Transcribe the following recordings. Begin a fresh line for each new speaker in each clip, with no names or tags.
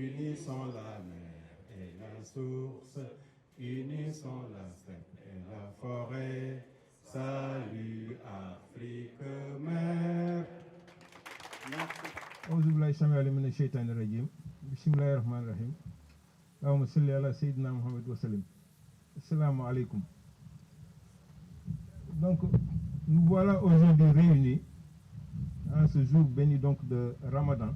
unissons la mer et la source, unissons la steppe et la forêt. Salut Afrique mère.
auzu billahi sami alim mina sheytaani rajim bismillahi rahmaani rahim allahumma salli ala sayyidina Muhammad wa sallim. Assalamu alaikum. Donc nous voilà aujourd'hui réunis en ce jour béni donc de Ramadan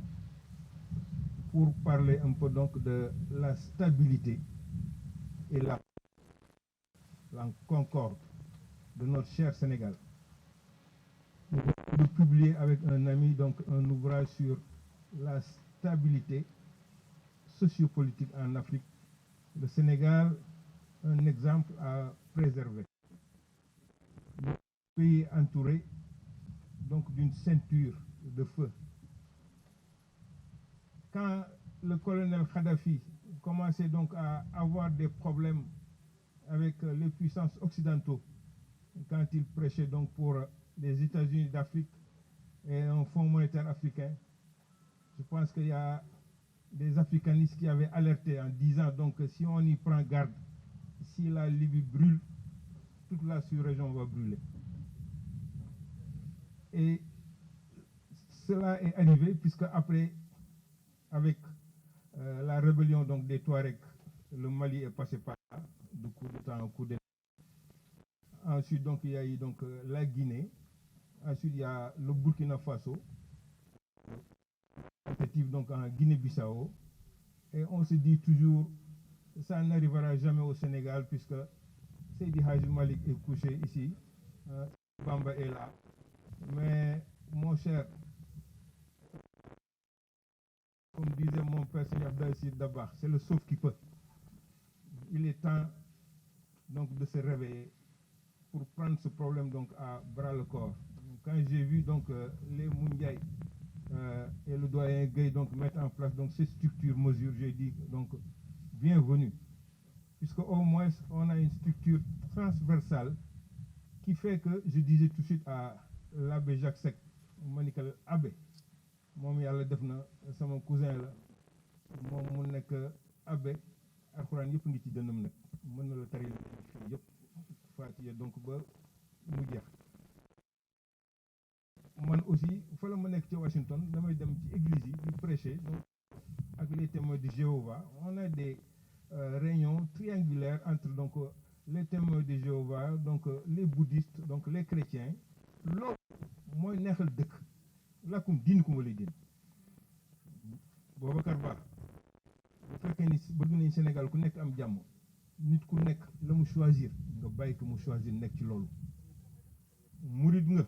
pour parler un peu donc de la stabilité et la concorde de notre cher Sénégal. Nous venons de publier avec un ami donc un ouvrage sur la stabilité sociopolitique en Afrique. Le Sénégal, un exemple à préserver. Le pays est entouré donc d'une ceinture de feu. Quand le colonel Kadhafi commençait donc à avoir des problèmes avec les puissances occidentaux, quand il prêchait donc pour les États-Unis d'Afrique et un fonds monétaire africain, je pense qu'il y a des africanistes qui avaient alerté en disant donc que si on y prend garde, si la Libye brûle, toute la sous-région va brûler. Et cela est arrivé puisque après, avec la rébellion donc des Touaregs, le Mali est passé par là, du coup d'État en coup d'État. Ensuite donc il y a eu donc la Guinée. Ensuite il y a le Burkina Faso, tentative donc en Guinée-Bissau. Et on se dit toujours, ça n'arrivera jamais au Sénégal puisque Seydi Hadji Malick est couché ici, Bamba est là. Mais mon cher, comme disait mon père Seigneur Abdel Dabakh, c'est le sauf qui peut. Il est temps donc de se réveiller pour prendre ce problème donc à bras le corps. Quand j'ai vu donc les Moundiaï et le doyen Gueye donc mettre en place donc ces structures mesures, j'ai dit donc bienvenue, puisque au moins on a une structure transversale qui fait que je disais tout de suite à l'abbé Jacques Seck, ma ni ko abbé moom yàlla def na sama cousin la, moom mu nekk abbé alxuraan yëpp ngi ci dënnam nag, mën na la tari fii yëpp Faatiha donc ba mu jeex. Man aussi fa la ma nekk ci Washington damay dem ci église yi di prêcher donc ak les témoins de Jéhovah. On a des réunions triangulaires entre donc les témoins de Jéhovah, donc les bouddhistes, donc les chrétiens. Loolu mooy neexal dëkk lakum diinukum waliya diin. Boubacar Ba bu fekkee ni bëgg nañ Sénégal ku nekk am jàmm, nit ku nekk la mu choisir nga bàyyi ko mu choisir nekk ci loolu. Murid nga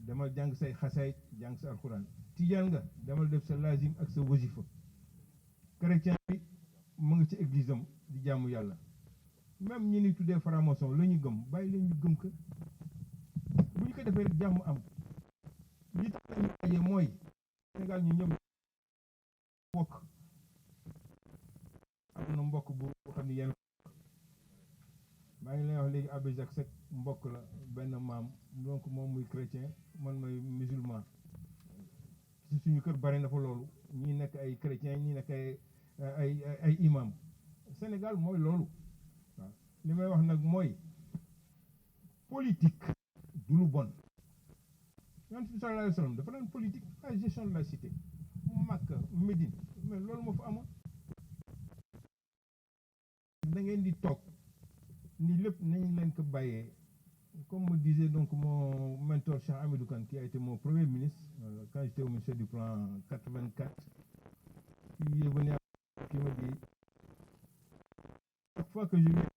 demal jàng say xasaayit, jàng sa alxuraan. Tijaan nga demal def sa lazim ak sa wasifa. Chrétien bi mu ngi ci église am di jaamu yàlla. Même ñi ni tuddee franc-maçon la ñu gëm, bàyyi leen ñu gëm ko. Bu ñu ko defee rek jàmm am. Li tax ñu daje mooy Sénégal ñu ñëpp bokk. Am na mbokk bu xam ne yéen maa ngi lay wax léegi Abbé Jacques Seck mbokk la benn maam, donc moom muy chrétien man mooy musulman. ci suñu kër bari na fa loolu, ñii nekk ay chrétien ñii nekk ay imam. Sénégal mooy loolu. waaw li may wax nag mooy politique du lu bon. Yonent bi sallallahu alayhi wa sallam dafa daan politique, la gestion de la cité. Makka, Médine, mais loolu moo fa amoon. Da ngeen di toog ni lépp nañ leen ko bàyyee, comme me disait donc mon mentor Cheikh Hamidou Kane, qui a été mon premier ministre quand j'étais au ministère du plan 84. Il est venu qui me dit chaque fois que je viens,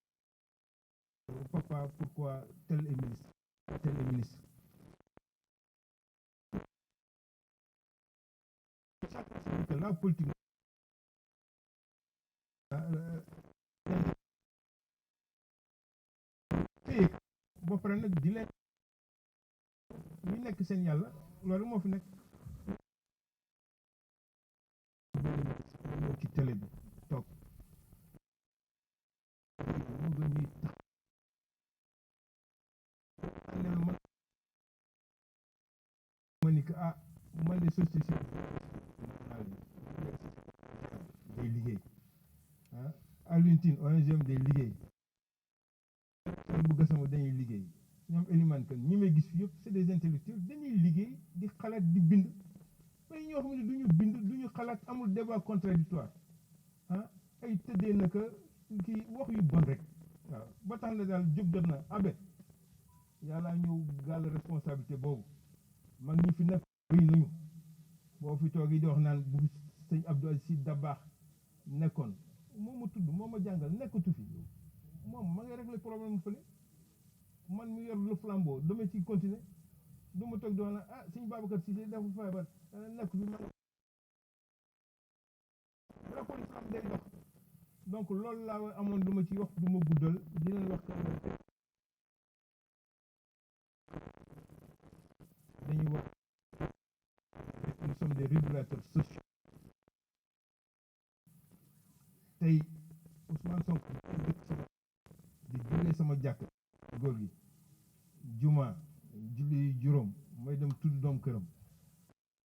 papa, pourquoi tel est ministre, tel est ministre. Que la politique téye ba pare nag di leen ñi nekk seen yàlla loolu moo fi nekk. ñëw ci télé bi toog moo gën ñuy tax ma ni que man de société day liggéey ah Alioune Tine ONGM day liggéey bu Gassama dañuy liggéey ñoom Elimane Kane ñi may gis fi yëpp c'est des intellectuels dañuy liggéey di xalaat di bind mais ñoo xam ne du ñu bind du ñu xalaat amul débat contradictoire ah ay tëddee naka kii wax yu bon rek waaw ba tax na daal jóg jot na abe yàlla ñëw gàll responsabilité boobu mag ñi fi nekk bëri nañu boo fi toogee di wax naan bu sëñ Abdou Aziz Sy Dabakh nekkoon moo ma tudd moo ma jàngal nekkatu fi moom ma ngi régler problème fële man mi yor le flambeau dama ci continuer du ma toog di wax naan ah sëñ Babacar Cissé dafa feebar nekk fi man la police xam day dox donc loolu laa amoon lu ma ci wax du ma guddal di leen wax dañuy wax nous sommes des régulateurs sociaux tey Ousmane Sonko di jullee sama jàkk góor gi juma julli juróom may dem tudd doom këram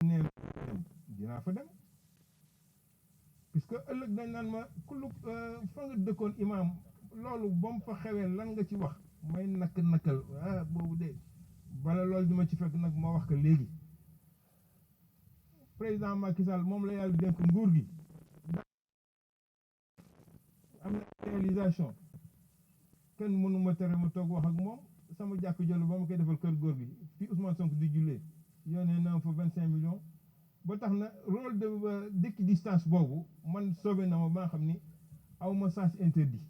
nee dem dinaa fa dem puisque ëllëg dañ naan ma kullu fa nga dëkkoon imaam loolu ba mu fa xewee lan nga ci wax may nakal ah boobu de bala loolu di ma ci fekk nag ma wax ko léegi président Macky Sall moom la yàlla dénk nguur gi am na réalisation kenn mënu ma tere ma toog wax ak moom sama jàkk jollu ba ma koy defal kër góor gi fii Ousmane Sonko di jullee yónnee na fa 25 millions ba tax na rôle de d'équidistance boobu man sauvé na ma ba nga xam ni aw ma sens interdit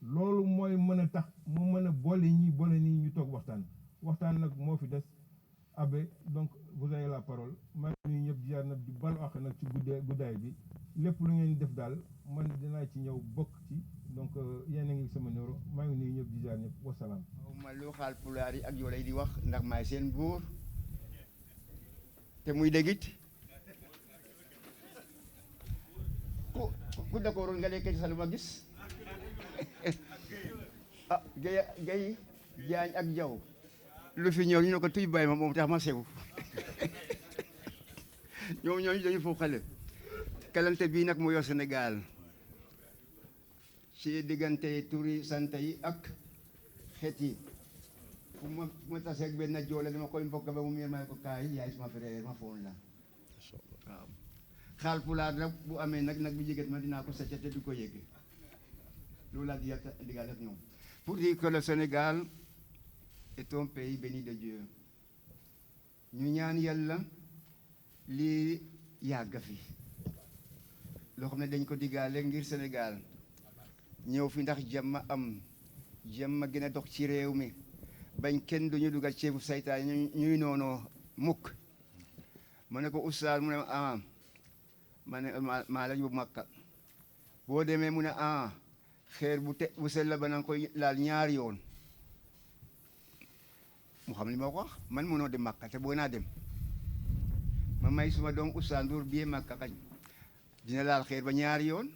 loolu mooy mën a tax mu mën a boole nii ñu toog waxtaan nag moo fi des abe donc vous avez la parole maa ngi nuyu ñëpp jaar nag di balu àq nag ci guddaay bi lépp lu ngeen def daal man dinaa ci ñëw bokk ci donc yéen a ngi sama numéro maa ngi nuyu ñëpp di jaar ñëpp wasalaam.
ma lu xaal pulaar yi ak joolay di wax ndax maay seen buur te muy dégg it ku d'accord nga lekkee ci sa lu ma gis ah gay jaañ ak jaw lu fi ñëw ñu ne ko tuy bàyyi ma moom tax ma sew ñoom ñooñu dañu foofu xale kalante bii nag mu yor Sénégal ci diggante turi sant yi ak xeet yi fu ma tasee ak benn joole dama koy mbokk ba mu miir ma ne ko kaay yaay suma frère ma foon la waaw xaal pulaar nag bu amee nag bi jigéen ma dinaa ko sacca te du ko yëg loolu laa digal ak ñoom pour dire que le Sénégal est un pays béni de Dieu ñu ñaan yàlla lii yàgg fi loo xam ne dañ ko diggaale ngir Sénégal ñëw fi ndax jàmm am jàmm gën a dox ci réew mi bañ kenn duñu dugal ceebu saytaan ñuy noonoo mukk ma ne ko oustaz mu ne ah ma ne maa la yóbbu Makka boo demee mu ne ah xeer bu sell ba na nga koy laal ñaari yoon mu xam li ma ko wax man mënoo dem Makka te boo naa dem ma may suma doom Oustaz Ndour bii Makka kañ dina laal xeer ba ñaari yoon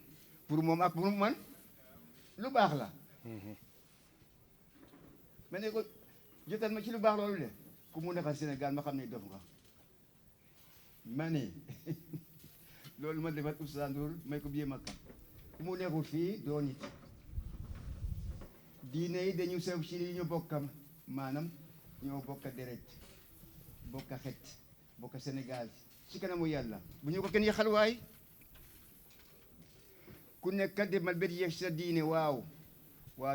pour moom ak pour man lu baax la ma ne ko jotal ma ci lu baax loolu de ku mu nekkal Sénégal ma xam ne dof nga ma ne loolu ma defal Oustaz Ndour may ko bii Makka ku mu nekkul fii doo nit diine yi dañu sew ci li ñu bokkam maanaam ñoo bokk deret bokk xet bokk Sénégal ci kanamu yàlla bu ñu ko kenn yaxal waay ku nekk demal bet yeeg sa diine waaw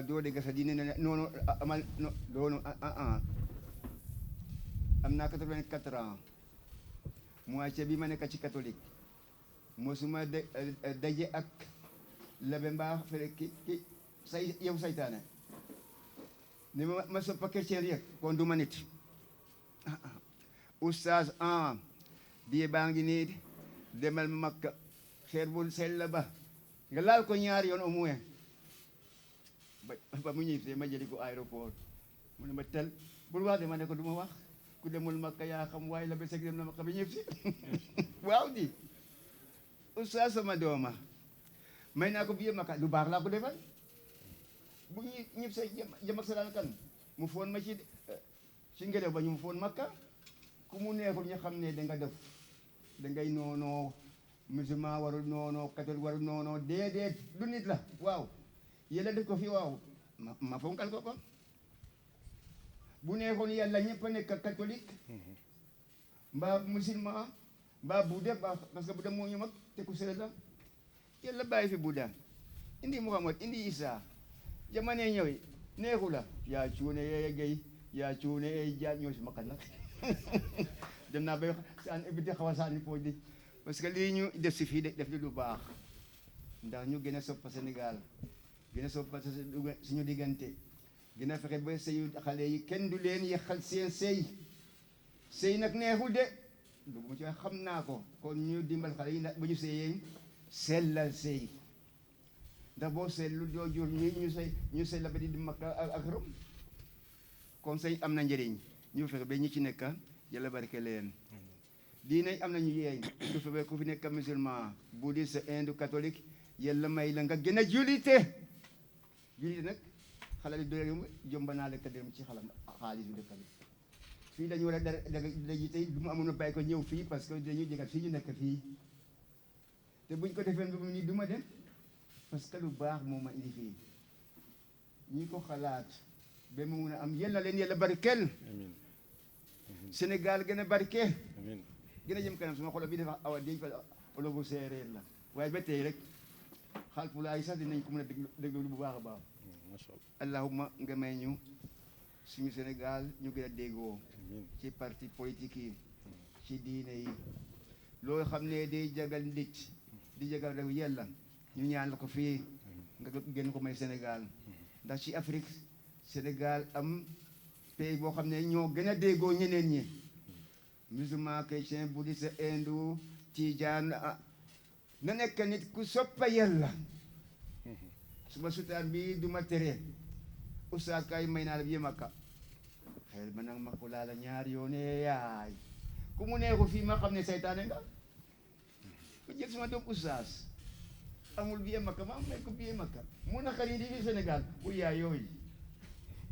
doo dégg sa diine ne noonu amal doonu am naa 84 ans moitié bi ma nekk ci catholique mosuma daje ak labe mbaa fere ki yow saytaane ne ma soppa chrétien yëg kon du ma nit oustaz bii baa ngi nii demal Makka xeer bu sell ba nga laal ko ñaari yoon au moins ba mu ñibbisee ma jëli ko aéroport mu ne ma tel bul wax de ma ne ko du ma wax ku demul Makka yaa xam waaye la ba seg dem na Makka ba ñibbisi waaw di oustaz sama dooma may naa ko bii Makka lu baax laa ko defal bu ñib say jëm ak salaan kan mu foon ma ci ngelaw ba ñu mu foon Makka ku mu neexul ñu xam ne danga def dangay noonoo musulman warul noonoo catholique warul noonoo déedéet du nit la waaw yàlla def ko fi waaw ma fonkal ko kon bu neexoon yàlla ñëpp a nekk catholique mbaa musulman mbaa Bouddha parce que Bouddha moo ñu mag te ku sell la yàlla bàyyi fi Bouddha indi Muhammad indi Isa jamono ñëw neexu la yaa cuune yee gay yaa cuune yee jaaj ñoo si makkan nag dem naa bay saan évité xaw a saani pooj di parce que lii ñu def si fii def li lu baax ndax ñu gën a soppa Sénégal gën a soppa suñu diggante gën a fexe ba sëyu xale yi kenn du leen yàqal seen sëy nag neexul de du mu ci xam naa ko kon ñu dimbal xale yi ndax ba ñu sëyee sellal sëy ndax boo seetlu doo jur ñu sëy la ba di Makka ak Rom kon sëy am na njëriñ ñu fexe ba ñi ci nekk yàlla barke leen diine am nañu yeeñ du fexe ku fi nekk musulman bouddhiste hindu catholique yàlla may la nga gën a julite nag xale bi doy jomba naa lekk dem ci xaalis bi dëkk bi fii dañu war a daji tey du mu amoon a bàyyi ko ñëw fii parce que dañuy jégat fii ñu nekk fii te buñ ko defee bu ni du ma dem parce que lu baax moo ma indi fii ñi ko xalaat ba mu mun a am yal na leen yàlla barkeel Sénégal gën a barke gën a jëm kanam suma xolo bi dafa awa déñ fa olofu séeréer la waaye ba tey rek xaal pulaay sax dinañ ko mën a déglu bu baax a baax allahumma nga may ñu suñu Sénégal ñu gën a déggoo ci parti politique yi ci diine yi loolu xam ne day jagal nit di jagal rew yàlla ñu ñaan la ko fii nga gën ko may Sénégal ndax ci Afrique Sénégal am pays boo xam ne ñoo gën a déggoo ñeneen ñi musulman chrétien bouddhiste hindu tijaan na nekk nit ku soppa yàlla suma sutaan bi du ma tere oustaz kay may naa la bi Makka xel ma nag ma ko laala ñaar yoone yaay ku mu neexu fii ma xam ne saytaane nga ku jël suma doom oustaz amul bi Makka ma may ko bi Makka mu na xarit yi fi Sénégal uyaay yooyu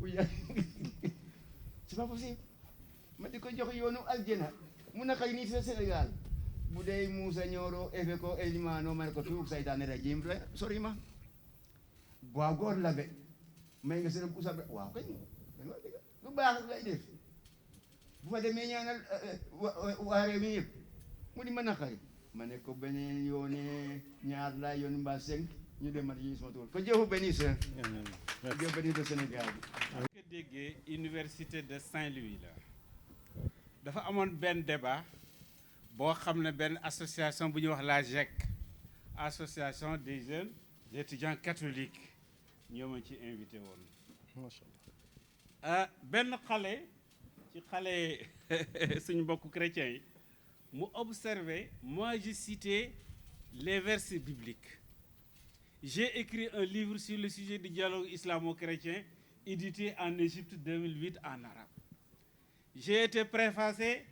uyaay c'est pas possible ma di ko jox yoonu aljana mu na xarit nii fi Sénégal bu dee Moussa Nioro efe ko elimano ma ne ko tuug saytaane rajim sori ma waaw góor la be may nga seen usa waaw kay lu baax lay def bu ma demee ñaanal waa réew mi yëpp mu di ma naqari ma ne ko beneen yoone ñaar laa yoon mbaa 5 ñu demal yi sama tool ko jëfu benn sa jëfu benn de Sénégal bi
ko déggee université de Saint-Louis la dafa amoon benn débat boo xam ne benn association bu ñuy wax la GEC association des jeunes étudiants catholiques ñoo ma ci invité woon macha allah benn xale ci xale suñu mbokku chrétiens yi mu observé moi j'ai cité les versets bibliques j'ai écrit un livre sur le sujet du dialogue islamo-chrétien édité en Égypte 2008 en arabe j'ai été préfacé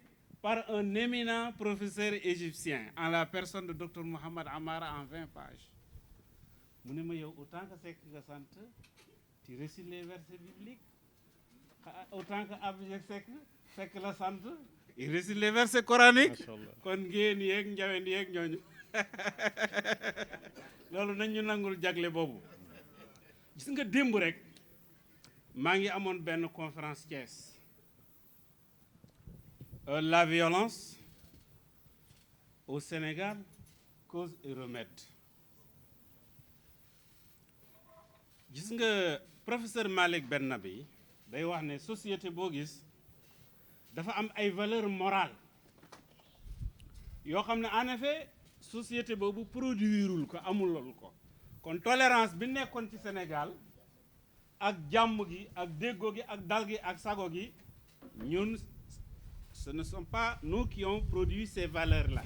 par un éminent professeur égyptien en la personne de Dr Mohamed Amara en 20 pages mu ne ma yow autant que Seck nga sant tu récites les versets bibliques autant que Abdou Seck la sant il récite les versets coraniques kon ngeen yeeg njaween yeeg ñooñu loolu nañ ñu nangul jagle boobu gis nga démb rek maa ngi amoon benn conférence Thiès la violence au Sénégal cause et remède gis nga professeur Malick Bennabi day wax ne société boo gis dafa am ay valeurs morales yoo xam ne en effet société boobu produirul ko amulul ko kon tolérance bi nekkoon ci Sénégal ak jàmm gi ak déggoo gi ak dal gi ak sago gi ñun ce ne sont pas nous qui ont produit ces valeurs-là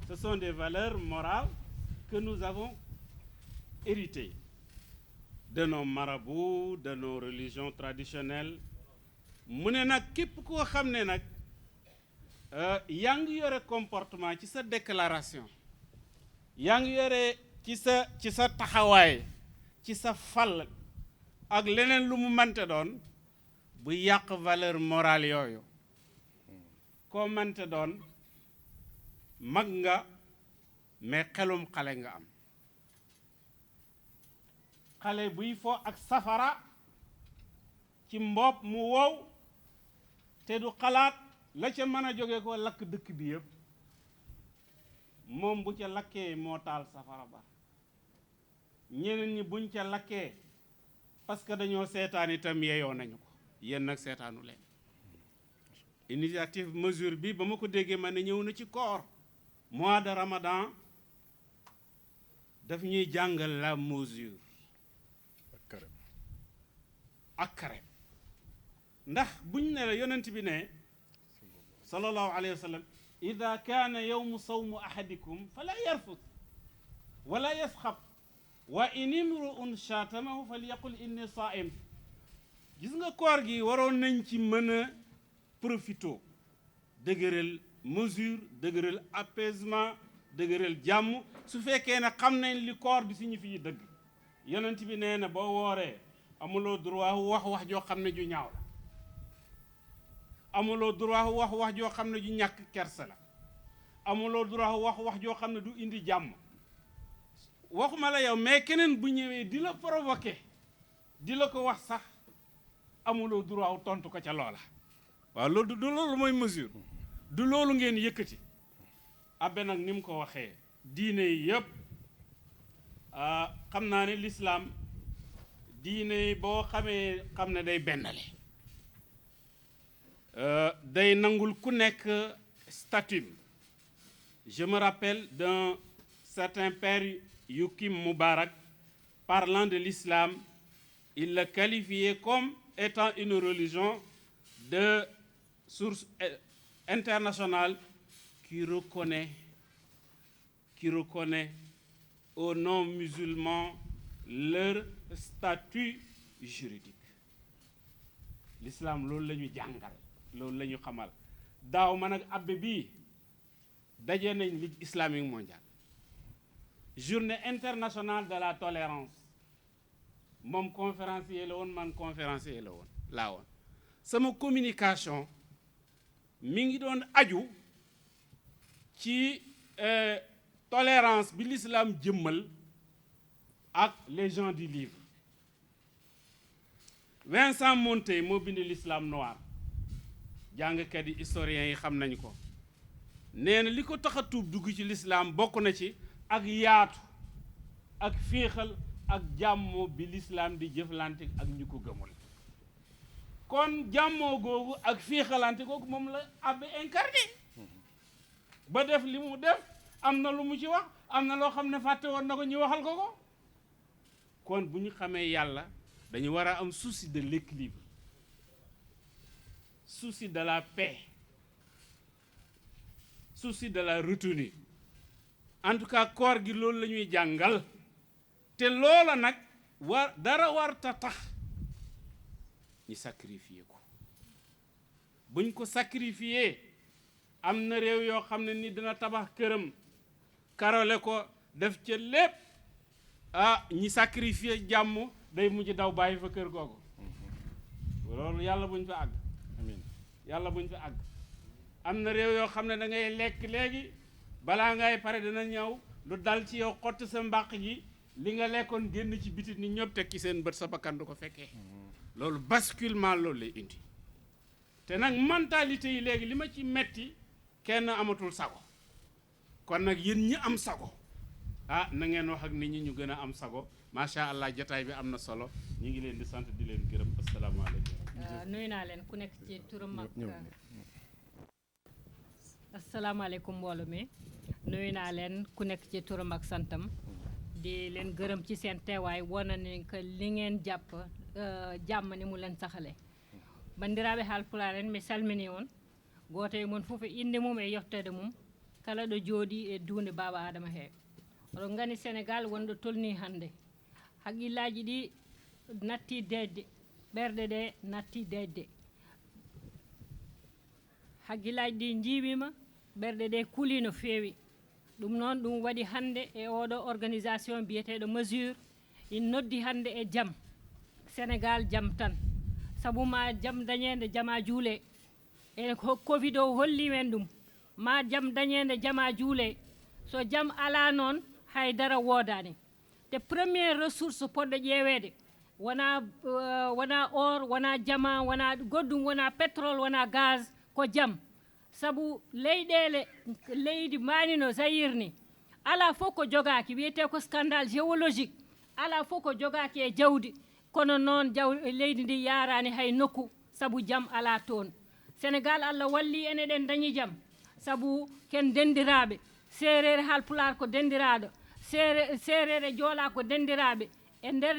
ce sont des valeurs morales que nous avons héritées de nos marabouts de nos religions traditionnelles mu ne nag képp koo xam ne nag yaa ngi yore comportement ci sa déclaration yaa ngi yore ci sa taxawaay ci sa fal ak leneen lu mu mënte doon bu yàq valeur morale yooyu koo mënte doon mag nga mais xelum xale nga am xale buy fo ak safara ci mbopp mu wow te du xalaat la ca mën a jóge ko lakk dëkk bi yëpp moom bu ca lakkee moo taal safara ba ñeneen ñi buñ ca lakkee parce que dañoo seetaan itam yeyoo nañu ko yéen nag seetaanu leen initiative mesure bi ba ma ko déggee ma ne ñëw na ci koor mois de Ramadan daf ñuy jàngal la mesure ak carême ndax buñ ne la yonent bi ne sallallahu alayhi wa sallam ida kaana yawmu sawmu ahadikum fala yarfut wala yasxab wa in imru'un shaatamahu falyaqul inni saa'im gis nga koor gi waroon nañ ci mën a profito dëgëral mesure dëgëral apaisement dëgëral jàmm su fekkee ne xam nañ li koor bi signifie dëgg yonent bi nee na boo wooree amuloo droit wax joo xam ne ju ñaaw la amuloo droit wax joo xam ne ju ñàkk kersa la amuloo droit wax joo xam ne du indi jàmm waxuma la yow mais keneen bu ñëwee di la provoquer di la ko wax sax amuloo droit tontu ko ca loola waaw loolu du loolu mooy mesure du loolu ngeen yëkkati abe nag ni mu ko waxee diine yi yëpp xam naa ne l'islam diine yi boo xamee xam ne day bennale day nangul ku nekk statut. Je me rappelle d'un certain père Yukim Moubarak parlant de l'islam. Il le qualifiait comme étant une religion de source internationale qui reconnaît aux non-musulmans leur statut juridique. L'islam loolu la ñu jàngal loolu la ñu xamal daaw man ak abbe bii daje nañ Ligue islamique mondiale journée internationale de la tolérance moom conférencier la woon man conférencier la woon laa woon sama communication mi ngi doon aju ci tolérance bi l'islam jëmmal ak les gens du livre. Vincent Montey moo bind l'islam noir jàngkat yi historiens yi xam nañ ko nee na li ko tax a tuub dugg ci l'islam bokk na ci ak yaatu ak féexal ak jàmmoo bi l'islam di jëflante ak ñu ko gëmul kon jàmmoo googu ak féexalante googu moom la abbé incarné ba def li mu def am na lu mu ci wax am na loo xam ne fàtte woon na ko ñu waxal ko ko kon bu ñu xamee yàlla dañu war a am souci de l'équilibre souci de la paix souci de la retenue en tout cas koor gi loolu la ñuy jàngal te loola nag dara warta tax ñu sacrifier ko buñ ko sacrifier am na réew yoo xam ne ni dina tabax këram karole ko def ca lépp ñi sacrifier jàmm day mujj daw bàyyi fa kër googu loolu yàlla buñ fa àgg amiin yàlla buñ fa àgg am na réew yoo xam ne da ngay lekk léegi balaa ngay pare dina ñëw lu dal ci yow xott sa mbàq gi li nga lekkoon génn ci bitit ni ñëpp teg ci seen bët sa bakkan du ko fekkee loolu basculement loolu lay indi te nag mentalité yi léegi li ma ci metti kenn amatul sago kon nag yéen ñi am sago na ngeen wax ak nit ñi ñu gën a am sago macha allah jotaay bi am na solo ñu ngi leen di sant di leen gërëm asalaamaaleykum.
nuyu naa leen ku nekk ci turam ak asalaamaaleykum mbooloo mi nuyu naa leen ku nekk ci turam ak santam di leen gërëm ci seen teewaay wane ne que li ngeen jàpp jàmm ni mu leen saxale bandiraɓe haalpulaar en mi salmini on gooto e mon fof inde mum e yettode mum kala ɗo jooɗi e duunde baaba adama he oɗon ngani sénégal wonɗo tolni hannde haqqillaji ɗi natti deedde ɓerɗe ɗe natti deedde haqqillaji ɗi jiiɓima ɓerɗe ɗe kuuli no feewi ɗum noon ɗum waɗi hannde e oɗo organisation biyeteɗo mesure in noddi hannde e jaam sénégal jaam tan sabu ma jaam dañede jama juule e covid o holli men ɗum ma jaam dañede jama juule so jam ala noon haydara woodani te première ressource poɗɗo ƴeewede wona or wona diamant wona goɗɗum wona pétrole wona gaz ko jam sabu leyɗele leydi manino Zaïre ni ala fof ko jogaki wiyete ko scandale géologique ala fof ko jogaki e jawdi kono noon leydi ndi yarani hay nokku sabu jam ala toon Sénégal Allah walli en eɗen dañi jam sabu ken dendiraɓe serere halpular ko dendiraɗo serere joola ko dendiraɓe e nder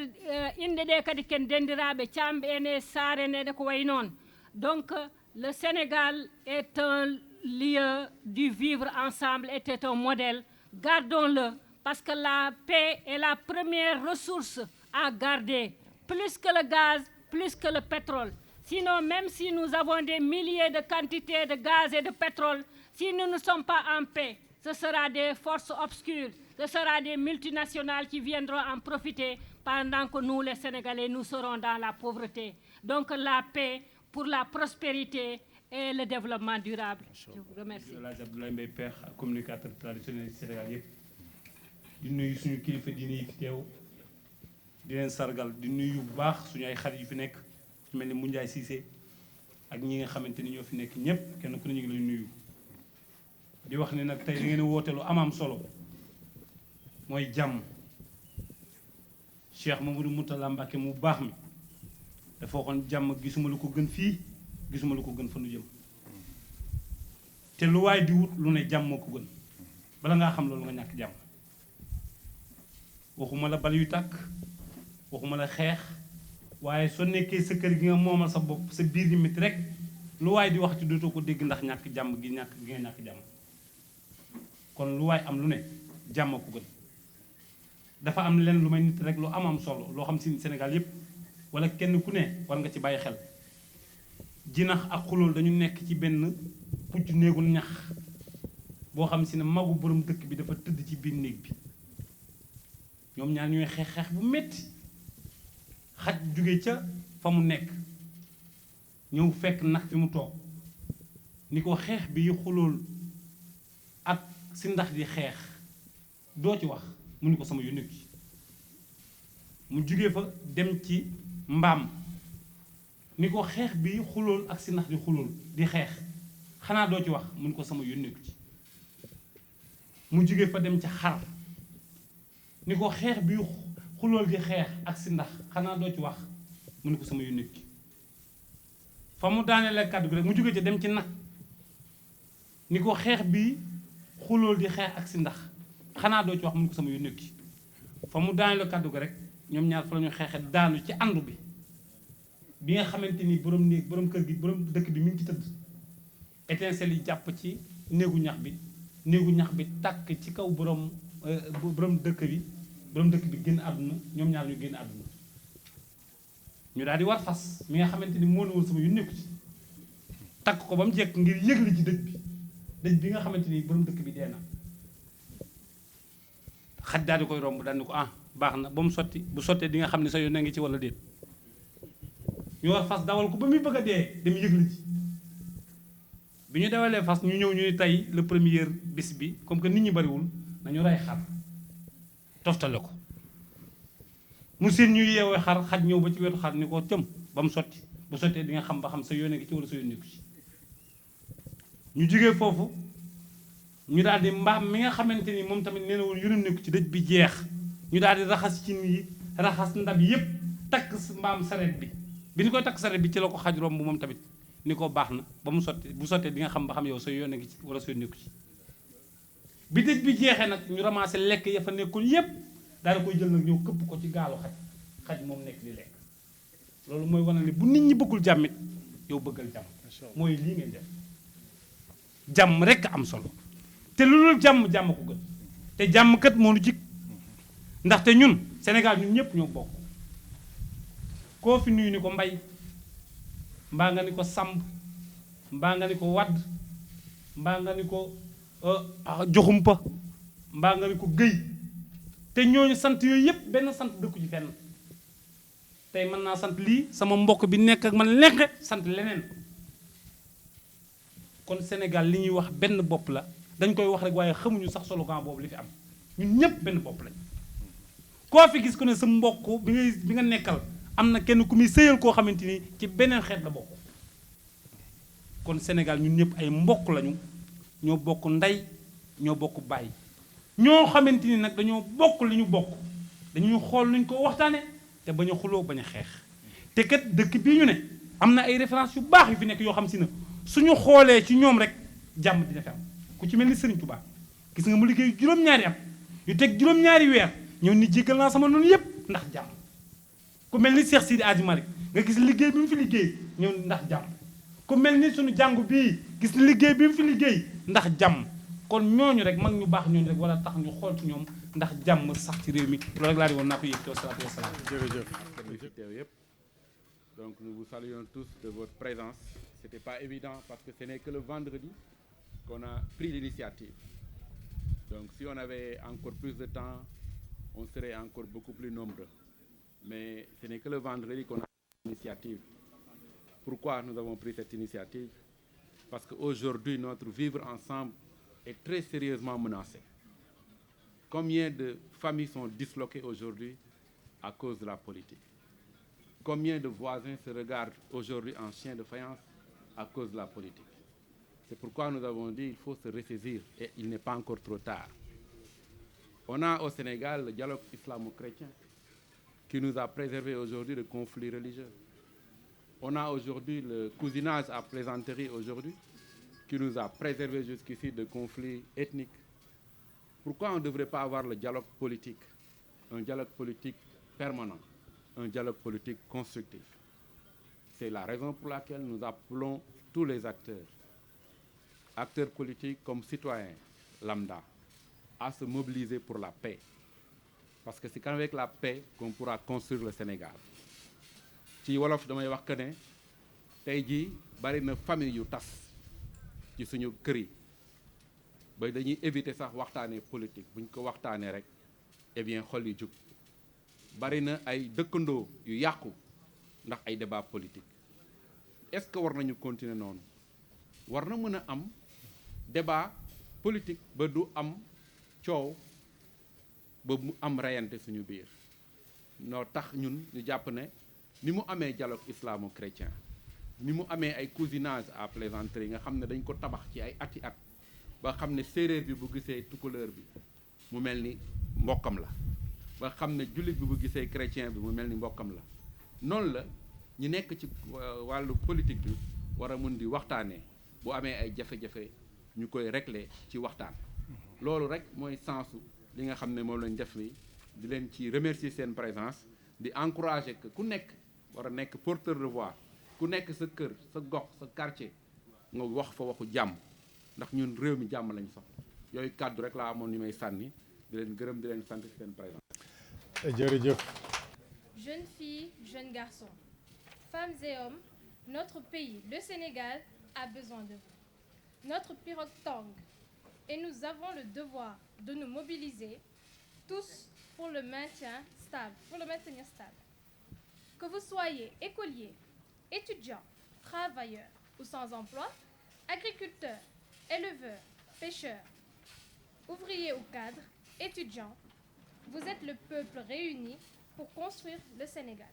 inde ɗe kadi ken dendiraɓe camɓe ene saare neɗe ko way noon donc le Sénégal est un lieu du vivre ensemble, était un modèle. Gardons-le, parce que la paix est la première ressource à garder, plus que le gaz, plus que le pétrole. Sinon, même si nous avons des milliers de quantités de gaz et de pétrole, si nous ne sommes pas en paix, ce sera des forces obscures, ce sera des multinationales qui viendront en profiter pendant que nous, les Sénégalais, nous serons dans la pauvreté. Donc la paix pour la prospérité et le développement durable. Je vous remercie.
El Hadj Abdoulaye Mbaye Pekh ak communicateur traditionnel Sénégal yëpp di nuyu suñu kilifa diine yi fi teew di leen sargal di nuyu bu baax suñu ay xarit yu fi nekk su mel ni Moundiaye Cissé ak ñi nga xamante ni ñoo fi nekk ñëpp kenn ku ne ñu ngi lay nuyu. di wax ne nag tey da ngeen a woote lu am solo mooy jàmm Cheikh Mamadou Mourtada Mbacké mu baax mi dafa waxoon jàmm gisuma lu ko gën fii gisuma lu ko gën fa nu jëm te lu waay di wut lu ne jàmm moo ko gën bala ngaa xam loolu nga ñàkk jàmm waxuma la bal yu tàkk waxuma la xeex waaye soo nekkee sa kër gi nga moomal sa bopp sa biir yi métti rek lu waay di wax ci dootoo ko dégg ndax ñàkk jàmm gi nga ñàkk jàmm kon lu waay am lu ne jàmm ko gën dafa am leen lu may nit rek lu am solo loo xam si Sénégal yépp wala kenn ku ne war nga ci bàyyi xel jinax ak xulool dañu nekk ci benn pucc néegu ñax boo xam si ne magu borom dëkk bi dafa tëdd ci biir néeg bi ñoom ñaar ñooy xeex bu metti xaj jóge ca fa mu nekk ñëw fekk nag fi mu toog ni ko xeex bi xulool ak si ndax di xeex doo ci wax mu ni ko sama yónni gi mu jóge fa dem ci mbaam ni ko xeex bi xulool ak si ndax di xulool di xeex xanaa doo ci wax mu ni ko sama yónneeku ci mu jóge fa dem ci xar ni ko xeex bi xulool di xeex ak si ndax xanaa doo ci wax mu ni ko sama yónneeku ci fa mu daanelee kàddu gi rek mu jóge ci dem ci nag ni ko xeex bi xulool di xeex ak si ndax xanaa doo ci wax mu ni ko sama yónneeku ci fa mu daanelee kàddu gi rek ñoom ñaar fa la ñu xeexe daanu ci àndu bi nga xamante ni borom néeg borom kër gi borom dëkk bi mi ngi ci tëdd étincelle yi jàpp ci néegu ñax bi tàkk ci kaw borom dëkk bi génn àdduna ñoom ñaar ñu génn àdduna ñu daal di war fas mi nga xamante ni moo ne woon sama yu nekku ci takk ko ba mu jekk ngir yëgle ci dëj bi nga xamante ni borom dëkk bi dee na xaj daal di koy romb daal di ko baax na ba mu sotti bu sottee di nga xam ne sa yoon na ngi ci walla déet ñu war fas dawal ko ba muy bëgg a dee dem yëgle ci bi ñu dawalee fas ñu ñëw ñu ni tey le premier bis bi comme que nit ñi bariwul nañu rey xar toftale ko mu seen ñu yeewee xar xaj ñëw ba ci wetu xar ni ko cëm ba mu sotti bu sottee di nga xam ba xam sa yoon ngi ci walla sa yoon nekku ci ñu jógee foofu ñu daal di mbaam mi nga xamante ni moom tamit nee na woon yoonu nekku ci dëj bi jeex ñu daal di raxas cin yi raxas ndab yépp takk mbaam saret bi ñu koy takk saret bi ci la ko xaj romb moom tamit ni ko baax na ba mu sotti bu sottee di nga xam ba xam yow sa yoon ngi ci walla sa yoon nekku ci bi dëj bi jeexee nag ñu ramassé lekk ya fa nekkoon yépp daal di koy jël nag ñëw këpp ko ci gaalu xaj moom nekk di lekk loolu mooy wane ne bu nit ñi bëggul jàmmit yow bëggal jàmm mooy lii ngeen def jàmm rekk am solo te lu dul jàmm ko gën te jàmm kat moo nu jig ndaxte ñun Sénégal ñun ñëpp ñoo bokk koo fi nuyu ni ko mbay mbaa nga ni ko sàmb mbaa nga ni ko wadd mbaa nga ni ko joxumpa mbaa nga ni ko gëy te ñooñu sant yooyu yëpp benn sant dëkku ci fenn tey mën naa sant lii sama mbokk bi nekk ak man lekk sant leneen kon Sénégal li ñuy wax benn bopp la dañ koy wax rek waaye xamuñu sax slogan boobu li fi am ñun ñëpp benn bopp lañ koo fi gis ku ne sa mbokk bi nga nekkal am na kenn ku muy sëyal koo xamante ni ci beneen xeet la bokk kon Sénégal ñun ñëpp ay mbokk lañu ñoo bokk ndey ñoo bokk baay ñoo xamante ni nag dañoo bokk li ñu bokk dañuy xool nuñ ko waxtaane te bañ a xuloo bañ a xeex te kat dëkk bii ñu ne am na ay référence yu baax yu fi nekk yoo xam si ne suñu xoolee ci ñoom rek jàmm dina fi am ku ci mel ni Serigne Touba gis nga mu liggéey juróom-ñaari at yu teg juróom-ñaari weer ñëw ni jéggal naa sama noonu yépp ndax jàmm ku mel ni Cheikh Sidi Hadji Malick nga gis liggéey bi mu fi liggéey ñëw ndax jàmm ku mel ni suñu jàngu bii gis liggéey bi mu fi liggéey ndax jàmm kon ñooñu rek mag ñu baax ñooñu rek wala tax ñu xool ci ñoom ndax jàmm sax ci réew mi loolu rek laa di woon naa ko yëg wa salaatu wa salaam
jërëjëf donc nous vous saluons tous de votre présence c'était pas évident parce que ce n'est que le vendredi qu'on a pris l'initiative donc si on avait encore plus de temps on serait encore beaucoup plus nombreux mais ce n'est que le vendredi qu'on a pris l'initiative. Pourquoi nous avons pris cette initiative? Parce qu'aujourd'hui notre vivre ensemble est très sérieusement menacé. Combien de familles sont disloquées aujourd'hui à cause de la politique? Combien de voisins se regardent aujourd'hui en chien de faïence à cause de la politique? C'est pourquoi nous avons dit qu'il faut se ressaisir et il n'est pas encore trop tard. On a au Sénégal le dialogue islamo-chrétien qui nous a préservé aujourd'hui de conflits religieux. On a aujourd'hui le cousinage à plaisanterie aujourd'hui qui nous a préservé jusqu'ici de conflits ethniques. Pourquoi on ne devrait pas avoir le dialogue politique, un dialogue politique permanent, un dialogue politique constructif? C'est la raison pour laquelle nous appelons tous les acteurs politiques comme citoyens lambda, à se mobiliser pour la paix. Parce que c'est qu'avec la paix qu'on pourra construire le Sénégal. ci wolof damay wax que ne tey jii bari na famille yu tas ci suñu kër yi ba dañuy éviter sax waxtaanee politique buñ ko waxtaanee rek eh bien xol yi jug bari na ay dëkkandoo yu yàqu ndax ay débat politique est-ce que war nañu continuer noonu war na mën a am débat politique ba du am coow ba mu am reyante suñu biir noo tax ñun ñu jàpp ne ni mu amee dialogue islamo-chrétien ni mu amee ay cousinage à plaisanterie nga xam ne dañ ko tabax ci ay ati at ba xam ne séeréer bi bu gisee tukulóor bi mu mel ni mbokkam la ba xam ne jullit bi bu gisee chrétien bi mu mel ni mbokkam la noonu la ñu nekk ci wàllu politique bi war a mun di waxtaanee bu amee ay jafe-jafe ñu koy régler ci waxtaan loolu rek mooy sensu li nga xam ne moom lañ def ni di leen ci remercier seen présence di encourager que ku nekk war a nekk porteur de voix ku nekk sa kër sa gox sa quartier nga wax fa waxu jàmm ndax ñun réew mi jàmm lañ soxla yooyu kàddu rek laa amoon ni may sànni di leen gërëm di leen sant ci seen présence.
jërëjëf.
Jeunes filles, jeunes garçons, femmes et hommes, notre pays, le Sénégal, a besoin de vous. Notre pirogue tangue et nous avons le devoir de nous mobiliser tous pour le maintenir stable. Que vous soyez écoliers, étudiants, travailleurs ou sans emploi, agriculteurs, éleveurs, pêcheurs, ouvriers ou cadres, étudiants, vous êtes le peuple réuni pour construire le Sénégal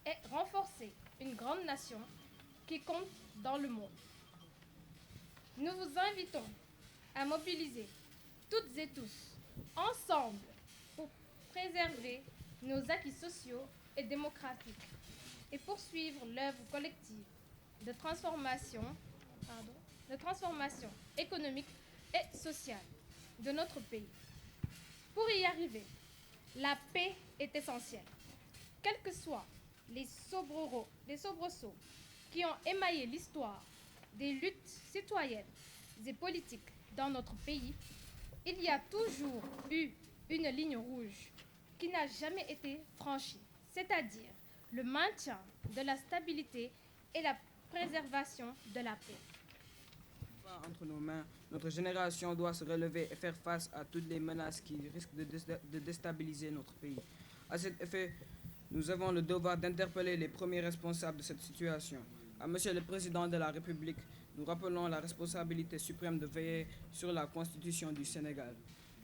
et renforcer une grande nation qui compte dans le monde. Nous vous invitons à mobiliser toutes et tous ensemble pour préserver nos acquis sociaux et démocratiques et poursuivre l'œuvre collective de transformation économique et sociale de notre pays. Pour y arriver, la paix est essentielle. Quels que soient les soubresauts qui ont émaillé l'histoire des luttes citoyennes et politiques dans notre pays, il y a toujours eu une ligne rouge qui n'a jamais été franchie, c'est-à-dire le maintien de la stabilité et la préservation de la paix.
Entre nos mains, notre génération doit se relever et faire face à toutes les menaces qui risquent de déstabiliser notre pays. À cet effet, nous avons le devoir d'interpeller les premiers responsables de cette situation. À Monsieur le Président de la République, nous rappelons la responsabilité suprême de veiller sur la Constitution du Sénégal,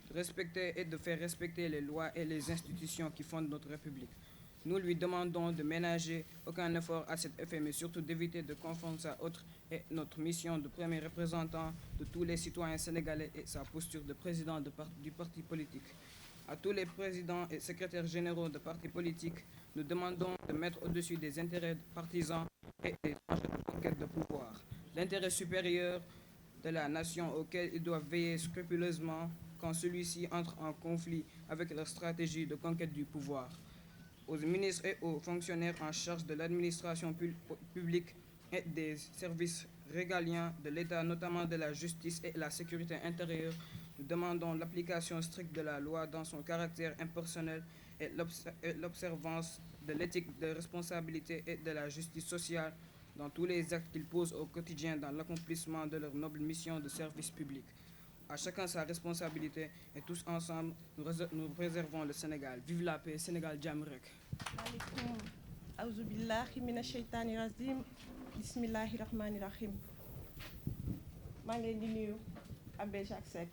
de respecter et de faire respecter les lois et les institutions qui fondent notre République. Nous lui demandons de ménager aucun effort à cet effet, mais surtout d'éviter de confondre sa autre et notre mission de premier représentant de tous les citoyens sénégalais et sa posture de président du parti politique. À tous les présidents et secrétaires généraux de partis politiques, nous demandons de mettre au-dessus des intérêts partisans et des enjeux de conquête de pouvoir l'intérêt supérieur de la nation auquel ils doivent veiller scrupuleusement quand celui-ci entre en conflit avec leur stratégie de conquête du pouvoir. Aux ministres et aux fonctionnaires en charge de l'administration publique et des services régaliens de l'État, notamment de la justice et la sécurité intérieure, nous demandons l'application stricte de la loi dans son caractère impersonnel et l'observance de l'éthique de responsabilité et de la justice sociale dans tous les actes qu'ils posent au quotidien dans l'accomplissement de leur noble mission de service public. À chacun sa responsabilité et tous ensemble, nous préservons le Sénégal. Vive la paix, Sénégal jàmm rek.
Maaleykum awzu billahi mina sheytaani rajim bismillahi rahmani rahim. maa ngi leen di nuyu Abbé Jacques Seck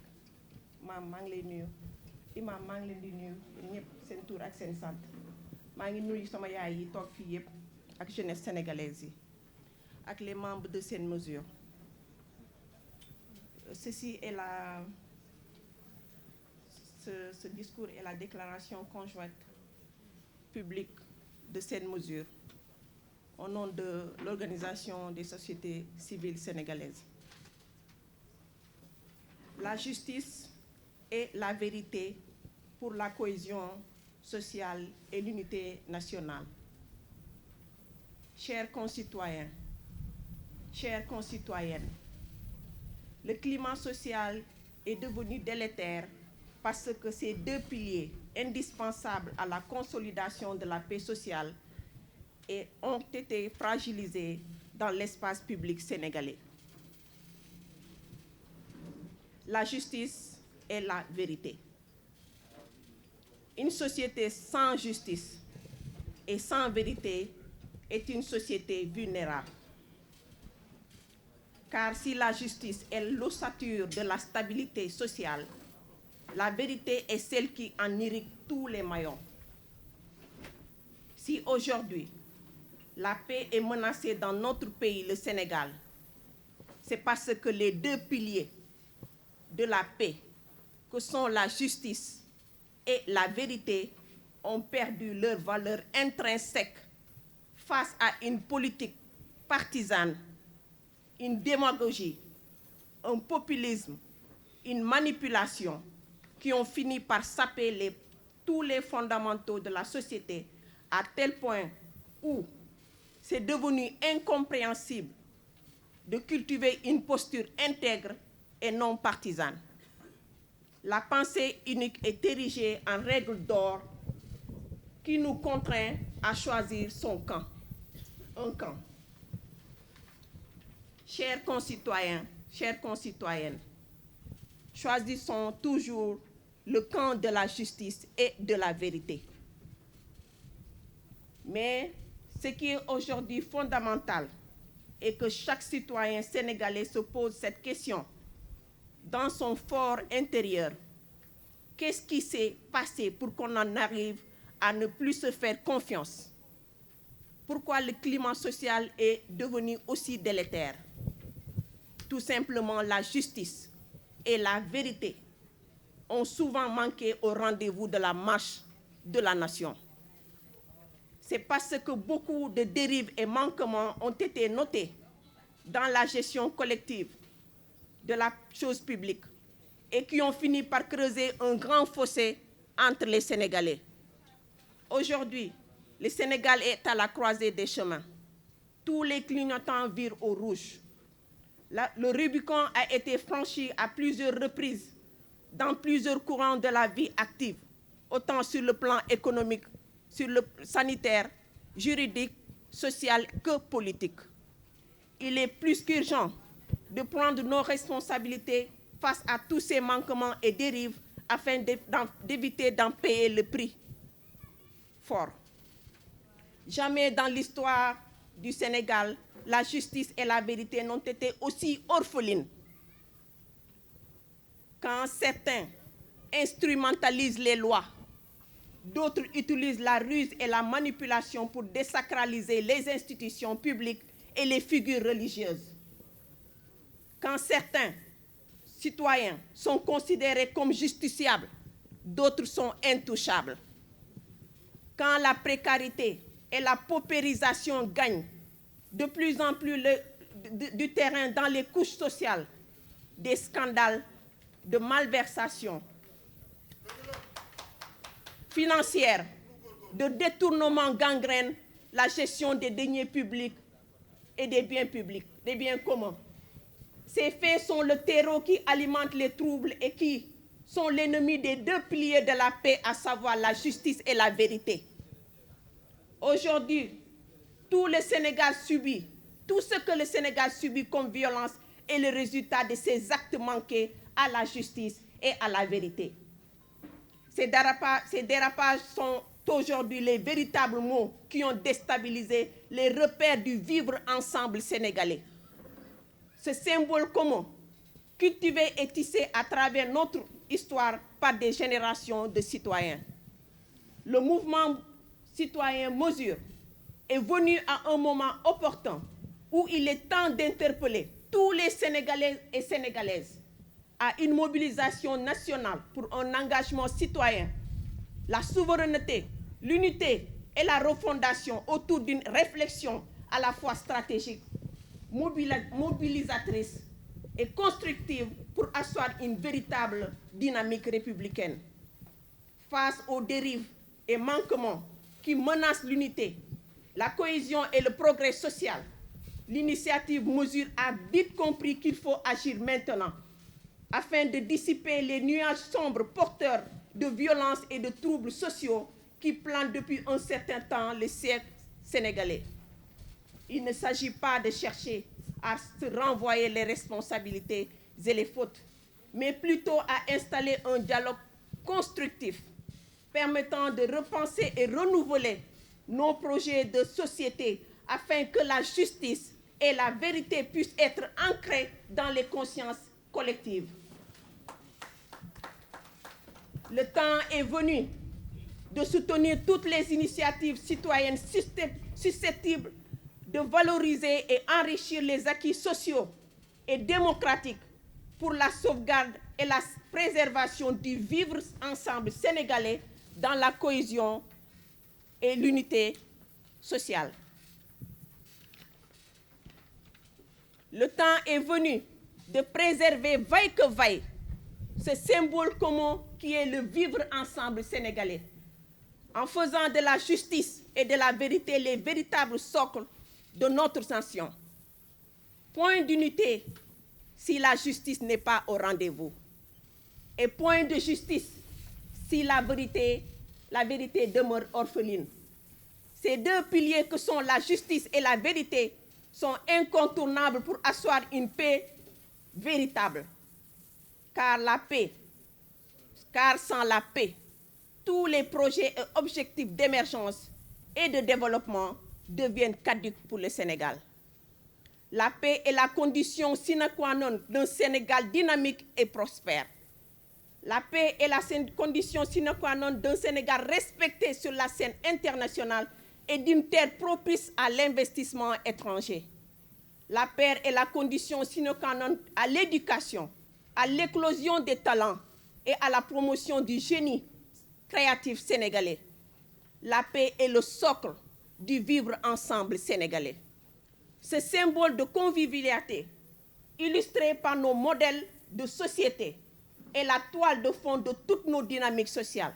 maam maa ngi lay nuyu imam maa ngi leen di nuyu ñëpp seen tur ak seen sant maa ngi nuyu sama yaay yi toog fii yëpp ak jeunesse sénégalaise yi ak les membres de Sen Mesure. Ceci est ce discours est la déclaration conjointe publique de Sen Mesure au nom de l'Organisation des sociétés civiles sénégalaises. La justice et la vérité pour la cohésion sociale et l'unité nationale. Chers concitoyens, chères concitoyennes, le climat social est devenu délétère parce que ces deux piliers indispensables à la consolidation de la paix sociale ont été fragilisés dans l'espace public sénégalais. La justice et la vérité. Une société sans justice et sans vérité est une société vulnérable. Car si la justice est l'ossature de la stabilité sociale, la vérité est celle qui en irrigue tous les maillons. Si aujourd'hui, la paix est menacée dans notre pays, le Sénégal, c'est parce que les deux piliers de la paix, que sont la justice et la vérité, ont perdu leur valeur intrinsèque face à une politique partisane, une démagogie, un populisme, une manipulation qui ont fini par saper tous les fondamentaux de la société à tel point où c'est devenu incompréhensible de cultiver une posture intègre et non partisane. La pensée unique est érigée en règle d'or qui nous contraint à choisir son camp, un camp. Chers concitoyens, chères concitoyennes, choisissons toujours le camp de la justice et de la vérité. Mais ce qui est aujourd'hui fondamental est que chaque citoyen sénégalais se pose cette question dans son fort intérieur. Qu'est-ce qui s'est passé pour qu'on en arrive à ne plus se faire confiance? Pourquoi le climat social est devenu aussi délétère? Tout simplement, la justice et la vérité ont souvent manqué au rendez-vous de la marche de la nation. C'est parce que beaucoup de dérives et manquements ont été notés dans la gestion collective de la chose publique et qui ont fini par creuser un grand fossé entre les Sénégalais. Aujourd'hui, le Sénégal est à la croisée des chemins. Tous les clignotants virent au rouge. Le Rubicon a été franchi à plusieurs reprises dans plusieurs courants de la vie active, autant sur le plan économique, sur le sanitaire, juridique, social que politique. Il est plus qu'urgent de prendre nos responsabilités face à tous ces manquements et dérives afin d'éviter d'en payer le prix fort. Jamais dans l'histoire du Sénégal, la justice et la vérité n'ont été aussi orphelines. Quand certains instrumentalisent les lois, d'autres utilisent la ruse et la manipulation pour désacraliser les institutions publiques et les figures religieuses. Quand certains citoyens sont considérés comme justiciables, d'autres sont intouchables. Quand la précarité et la paupérisation gagnent de plus en plus du terrain dans les couches sociales, des scandales de malversation financière, de détournement gangrène la gestion des deniers publics et des biens publics, des biens communs. Ces faits sont le terreau qui alimente les troubles et qui sont l'ennemi des deux piliers de la paix, à savoir la justice et la vérité. Aujourd'hui, tout ce que le Sénégal subit comme violence est le résultat de ces actes manqués à la justice et à la vérité. Ces dérapages sont aujourd'hui les véritables maux qui ont déstabilisé les repères du vivre ensemble sénégalais. Ce symbole commun, cultivé et tissé à travers notre histoire par des générations de citoyens. Le mouvement citoyen Mesure est venu à un moment opportun où il est temps d'interpeller tous les Sénégalais et Sénégalaises à une mobilisation nationale pour un engagement citoyen, la souveraineté, l'unité et la refondation autour d'une réflexion à la fois stratégique, mobilisatrice et constructive pour asseoir une véritable dynamique républicaine. Face aux dérives et manquements qui menacent l'unité, la cohésion et le progrès social, l'initiative Mesure a vite compris qu'il faut agir maintenant afin de dissiper les nuages sombres porteurs de violences et de troubles sociaux qui planent depuis un certain temps le siècle sénégalais. Il ne s'agit pas de chercher à se renvoyer les responsabilités et les fautes, mais plutôt à installer un dialogue constructif permettant de repenser et renouveler nos projets de société afin que la justice et la vérité puissent être ancrées dans les consciences collectives. Le temps est venu de soutenir toutes les initiatives citoyennes susceptibles de valoriser et enrichir les acquis sociaux et démocratiques pour la sauvegarde et la préservation du vivre ensemble sénégalais dans la cohésion et l'unité sociale. Le temps est venu de préserver vaille que vaille ce symbole commun qui est le vivre ensemble sénégalais, en faisant de la justice et de la vérité les véritables socles de notre nation. Point d'unité si la justice n'est pas au rendez-vous, et point de justice si la vérité demeure orpheline. Ces deux piliers que sont la justice et la vérité sont incontournables pour asseoir une paix véritable. Car sans la paix, tous les projets et objectifs d'émergence et de développement deviennent caducs pour le Sénégal. La paix est la condition sine qua non d'un Sénégal dynamique et prospère. La paix est la condition sine qua non d'un Sénégal respecté sur la scène internationale et d'une terre propice à l'investissement étranger. La paix est la condition sine qua non à l'éducation, à l'éclosion des talents et à la promotion du génie créatif sénégalais. La paix est le socle du vivre ensemble sénégalais. Ce symbole de convivialité, illustré par nos modèles de société, est la toile de fond de toutes nos dynamiques sociales,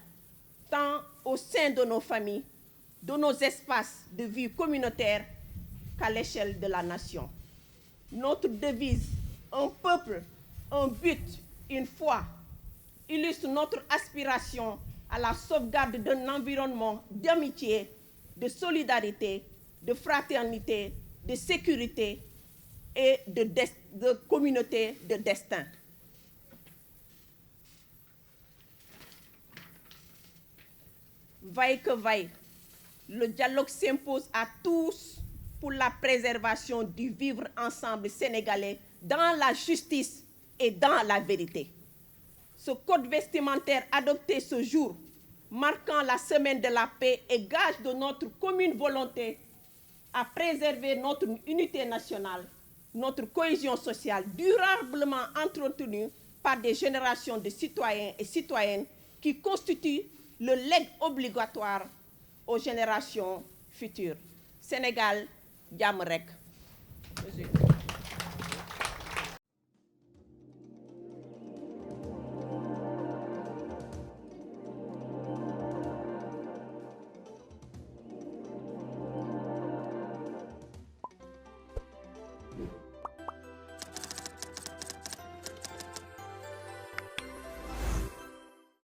tant au sein de nos familles, de nos espaces de vie communautaire qu'à l'échelle de la nation. Notre devise, un peuple, un but, une foi, illustre notre aspiration à la sauvegarde d'un environnement d'amitié, de solidarité, de fraternité, de sécurité et de communauté de destin. Vaille que vaille, le dialogue s'impose à tous pour la préservation du vivre ensemble sénégalais dans la justice et dans la vérité. Ce code vestimentaire adopté ce jour, marquant la semaine de la paix, est gage de notre commune volonté à préserver notre unité nationale, notre cohésion sociale durablement entretenue par des générations de citoyens et citoyennes qui constituent le legs obligatoire aux générations futures. Sénégal, jàmm rekk.